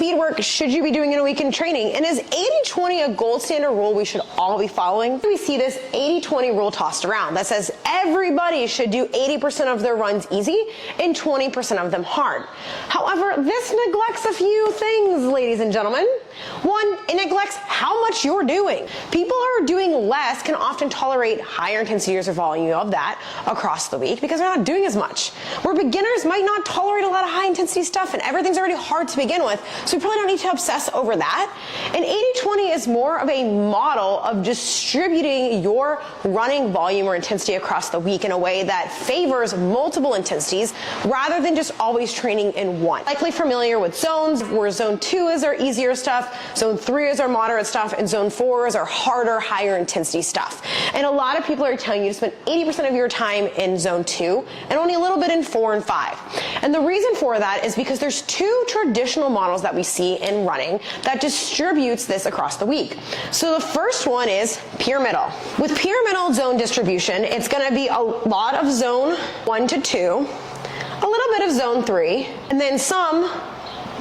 speed work should you be doing in a week in training? And is 80-20 a gold standard rule we should all be following? We see this 80-20 rule tossed around that says everybody should do 80% of their runs easy and 20% of them hard. However, this neglects a few things, ladies and gentlemen. One, it neglects how much you're doing. People who are doing less can often tolerate higher intensities or volume of that across the week because they're not doing as much. Where beginners might not tolerate a lot of high intensity stuff and everything's already hard to begin with, so we probably don't need to obsess over that. And 80-20 is more of a model of distributing your running volume or intensity across the week in a way that favors multiple intensities rather than just always training in one. Likely familiar with zones, where zone 2 is our easier stuff, zone 3 is our moderate stuff, and zone 4 is our harder, higher intensity stuff. And a lot of people are telling you to spend 80% of your time in zone 2 and only a little bit in 4 and 5. And the reason for that is because there's two traditional models that we see in running that distributes this across the week. So the first one is pyramidal. With pyramidal zone distribution, it's going to be a lot of zone 1 to 2, a little bit of zone 3, and then some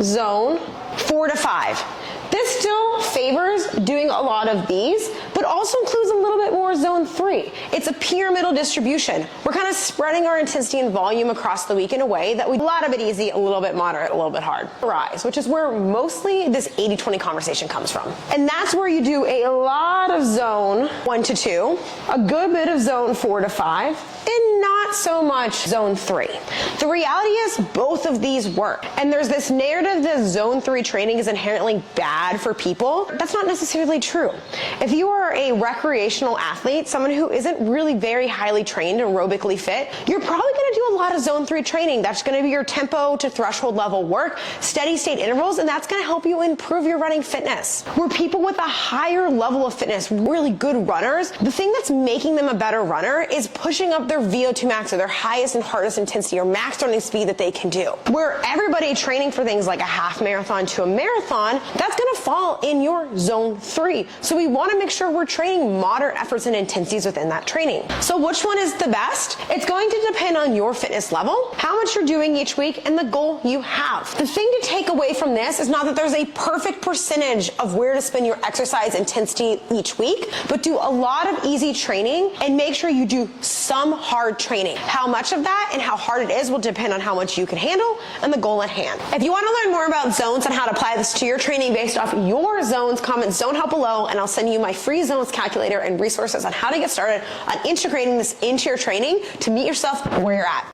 zone 4 to 5. This still favors doing a lot of these, but also includes a little bit more zone 3. It's a pyramidal distribution. We're kind of spreading our intensity and volume across the week in a way that we do a lot of it easy, a little bit moderate, a little bit hard. Rise, which is where mostly this 80-20 conversation comes from. And that's where you do a lot of zone 1 to 2, a good bit of zone 4 to 5, and not so much zone 3. The reality is both of these work. And there's this narrative that zone 3 training is inherently bad for people. That's not necessarily true. If you are a recreational athlete, someone who isn't really very highly trained, aerobically fit, you're probably going to do a lot of zone 3 training. That's going to be your tempo to threshold level work, steady state intervals, and that's going to help you improve your running fitness. Where people with a higher level of fitness, really good runners, the thing that's making them a better runner is pushing up their VO2 max or their highest and hardest intensity or max running speed that they can do. Where everybody training for things like a half marathon to a marathon, that's going to fall in your zone 3. So we want to make sure we're training moderate efforts and intensities within that training. So which one is the best? It's going to depend on your fitness level, how much you're doing each week, and the goal you have. The thing to take away from this is not that there's a perfect percentage of where to spend your exercise intensity each week, but do a lot of easy training and make sure you do some hard training. How much of that and how hard it is will depend on how much you can handle and the goal at hand. If you want to learn more about zones and how to apply this to your training based off your zones, comment zone help below and I'll send you my free zones calculator and resources on how to get started on integrating this into your training to meet yourself where you're at.